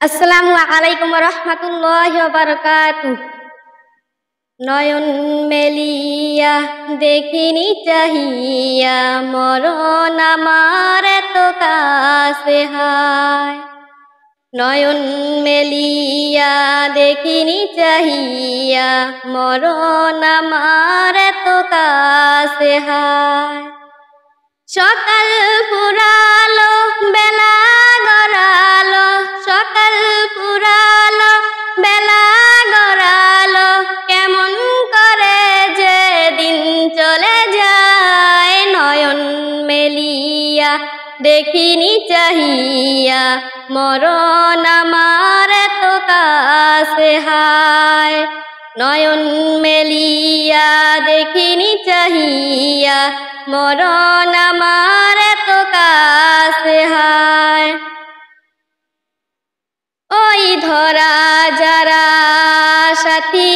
আসসালামু আলাইকুম রহমতুল্লাহি ওয়া বারাকাতুহু। নয়ন মেলিয়া দেখিনি চাহিয়া, মরণ আমার এত কাছে হায়। নয়ন মেলিয়া দেখিনি চাহিয়া, মরণ আমার এত কাছে হায়। সকাল ফুরালো বেলা গড়ালো, সকাল ফুরালো বেলা গড়ালো, কেমন করে যে দিন চলে যায়। নয়ন মেলিয়া দেখিনি চাহিয়া, মরণ আমার এত কাছে হায়। নয়ন মেলিয়া দেখিনি চাহিয়া, মরণ আমার এত কাছে হায়। ওই ধরা যারা সাথী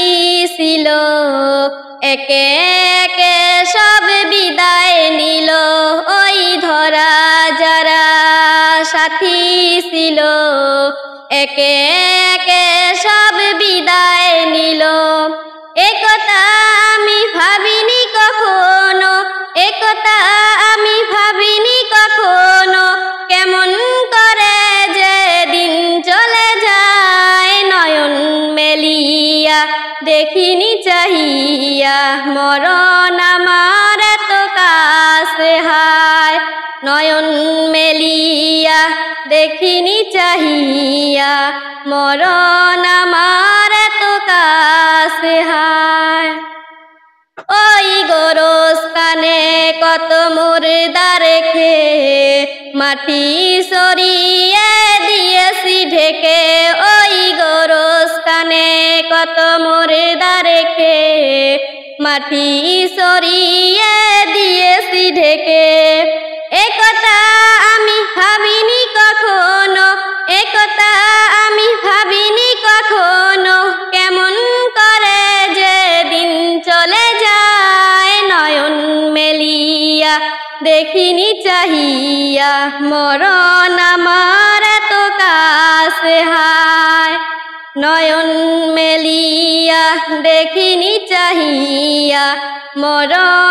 ছিল, একে একে সব বিদায় নিল। ওই ধরা যারা সাথী ছিল, একে একে সব বিদায় নিল। একথা আমি ভাবিনি কখনো, একথা আমি ভাবিনি কখনো, কেমন করে যে দিন চলে যায়। নয়ন মেলিয়া দেখিনি চাহিয়া, মরণ আমার এত কাছে হায়। নয়ন মেলিয়া দেখিনি চাহিয়া, মরণ আমার এত কাছে হায়। ওই গোরস্থানে কত মুর্দা রেখে, মাটি সরিয়ে দিয়েছি ঢেকে। ওই গোরস্থানে কত মুর্দা রেখে, মাটি সরিয়ে দিয়েছি ঢেকে। একথা আমি ভাবিনি কখনো, একথা আমি ভাবিনি কখনো, কেমন করে যে দিন চলে যায়। নয়ন মেলিয়া দেখিনি চাহিয়া, মরণ আমার এত কাছে হায়। নয়ন মেলিয়া দেখিনি চাহিয়া, মরণ